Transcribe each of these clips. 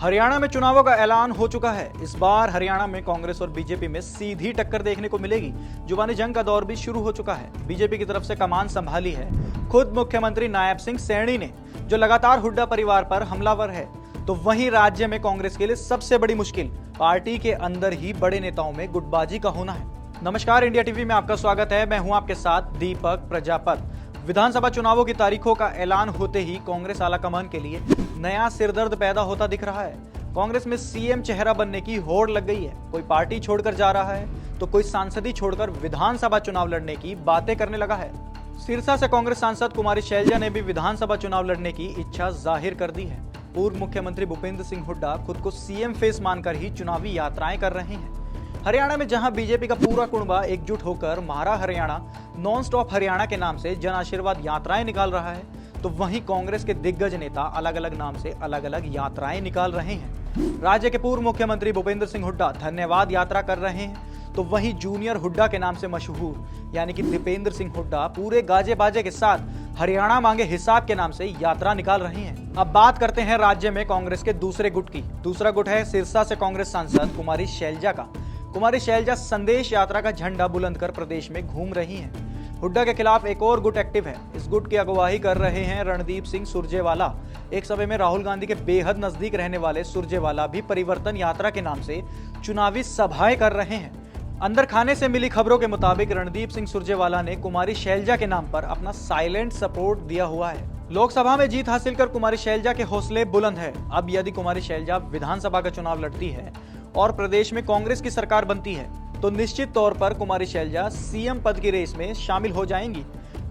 हरियाणा में चुनावों का ऐलान हो चुका है। इस बार हरियाणा में कांग्रेस और बीजेपी में सीधी टक्कर देखने को मिलेगी। जुबानी जंग का दौर भी शुरू हो चुका है। बीजेपी की तरफ से कमान संभाली है खुद मुख्यमंत्री नायब सिंह सैनी ने, जो लगातार हुड्डा परिवार पर हमलावर है। तो वहीं राज्य में कांग्रेस के लिए सबसे बड़ी मुश्किल पार्टी के अंदर ही बड़े नेताओं में गुटबाजी का होना है। नमस्कार, इंडिया टीवी में आपका स्वागत है। मैं हूं आपके साथ दीपक प्रजापत। विधानसभा चुनावों की तारीखों का ऐलान होते ही कांग्रेस आलाकमान के लिए नया सिरदर्द पैदा होता दिख रहा है। कांग्रेस में सीएम चेहरा बनने की होड़ लग गई है। कोई पार्टी छोड़कर जा रहा है तो कोई सांसद ही छोड़कर विधानसभा चुनाव लड़ने की बातें करने लगा है। सिरसा से कांग्रेस सांसद कुमारी शैलजा ने भी विधानसभा चुनाव लड़ने की इच्छा जाहिर कर दी है। पूर्व मुख्यमंत्री भूपेंद्र सिंह हुड्डा खुद को सीएम फेस मानकर ही चुनावी यात्राएं कर रहे हैं। हरियाणा में जहां बीजेपी का पूरा कुनबा एकजुट होकर महारा हरियाणा, नॉन स्टॉप हरियाणा के नाम से जन आशीर्वाद यात्राएं निकाल रहा है, तो वहीं कांग्रेस के दिग्गज नेता अलग अलग नाम से अलग अलग यात्राएं निकाल रहे हैं। राज्य के पूर्व मुख्यमंत्री भूपेंद्र सिंह हुड्डा धन्यवाद यात्रा कर रहे हैं, तो वहीं जूनियर हुड्डा के नाम से मशहूर यानी कि दीपेंद्र सिंह हुड्डा पूरे गाजे बाजे के साथ हरियाणा मांगे हिसाब के नाम से यात्रा निकाल रहे हैं। अब बात करते हैं राज्य में कांग्रेस के दूसरे गुट की। दूसरा गुट है सिरसा से कांग्रेस सांसद कुमारी शैलजा का। कुमारी शैलजा संदेश यात्रा का झंडा बुलंद कर प्रदेश में घूम रही हैं। हुड्डा के खिलाफ एक और गुट एक्टिव है। इस गुट की अगुवाई कर रहे हैं रणदीप सिंह सुरजेवाला। एक समय में राहुल गांधी के बेहद नजदीक रहने वाले सुरजेवाला भी परिवर्तन यात्रा के नाम से चुनावी सभाएं कर रहे हैं। अंदर खाने से मिली खबरों के मुताबिक रणदीप सिंह सुरजेवाला ने कुमारी शैलजा के नाम पर अपना साइलेंट सपोर्ट दिया हुआ है। लोकसभा में जीत हासिल कर कुमारी शैलजा के हौसले बुलंद है। अब यदि कुमारी शैलजा विधानसभा का चुनाव लड़ती है और प्रदेश में कांग्रेस की सरकार बनती है तो निश्चित तौर पर कुमारी शैलजा सीएम पद की रेस में शामिल हो जाएंगी।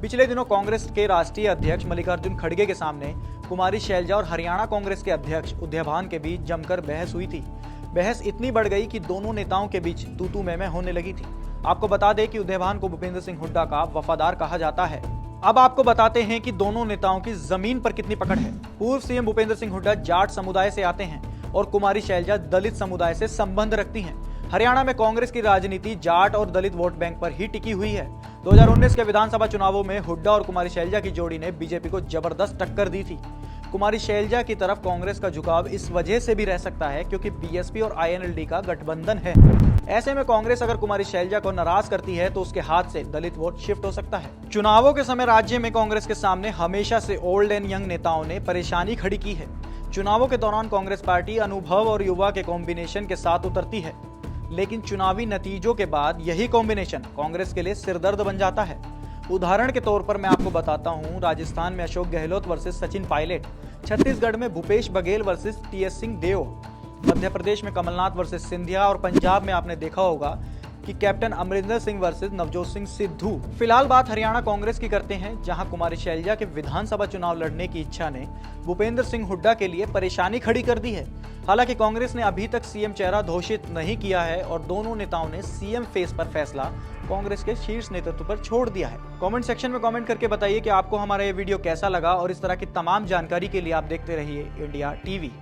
पिछले दिनों कांग्रेस के राष्ट्रीय अध्यक्ष मल्लिकार्जुन खड़गे के सामने कुमारी शैलजा और हरियाणा कांग्रेस के अध्यक्ष उदयभान के बीच जमकर बहस हुई थी। बहस इतनी बढ़ गई कि दोनों नेताओं के बीच तू मैं होने लगी थी। आपको बता दें कि उदयभान को भूपेंद्र सिंह हुड्डा का वफादार कहा जाता है। अब आपको बताते हैं कि दोनों नेताओं की जमीन पर कितनी पकड़ है। पूर्व सीएम भूपेंद्र सिंह हुड्डा जाट समुदाय से आते हैं और कुमारी शैलजा दलित समुदाय से संबंध रखती हैं। हरियाणा में कांग्रेस की राजनीति जाट और दलित वोट बैंक पर ही टिकी हुई है। 2019 के विधानसभा चुनावों में हुड्डा और कुमारी शैलजा की जोड़ी ने बीजेपी को जबरदस्त टक्कर दी थी। कुमारी शैलजा की तरफ कांग्रेस का झुकाव इस वजह से भी रह सकता है क्योंकि बीएसपी और आईएनएलडी का गठबंधन है। ऐसे में कांग्रेस अगर कुमारी शैलजा को नाराज करती है तो उसके हाथ से दलित वोट शिफ्ट हो सकता है। चुनावों के समय राज्य में कांग्रेस के सामने हमेशा से ओल्ड एंड यंग नेताओं ने परेशानी खड़ी की है। चुनावों के दौरान कांग्रेस पार्टी अनुभव और युवा के कॉम्बिनेशन के साथ उतरती है, लेकिन चुनावी नतीजों के बाद यही कॉम्बिनेशन कांग्रेस के लिए सिरदर्द बन जाता है। उदाहरण के तौर पर मैं आपको बताता हूं, राजस्थान में अशोक गहलोत वर्सेस सचिन पायलट, छत्तीसगढ़ में भूपेश बघेल वर्सेस टीएस सिंहदेव, मध्य प्रदेश में कमलनाथ वर्सेस सिंधिया और पंजाब में आपने देखा होगा कि कैप्टन अमरिंदर सिंह वर्सेस नवजोत सिंह सिद्धू। फिलहाल बात हरियाणा कांग्रेस की करते हैं, जहां कुमारी शैलजा के विधानसभा चुनाव लड़ने की इच्छा ने भूपेंद्र सिंह हुड्डा के लिए परेशानी खड़ी कर दी है। हालांकि कांग्रेस ने अभी तक सीएम चेहरा घोषित नहीं किया है और दोनों नेताओं ने सीएम फेस पर फैसला कांग्रेस के शीर्ष नेतृत्व पर छोड़ दिया है। कमेंट सेक्शन में कमेंट करके बताइए कि आपको हमारा ये वीडियो कैसा लगा और इस तरह की तमाम जानकारी के लिए आप देखते रहिए इंडिया टीवी।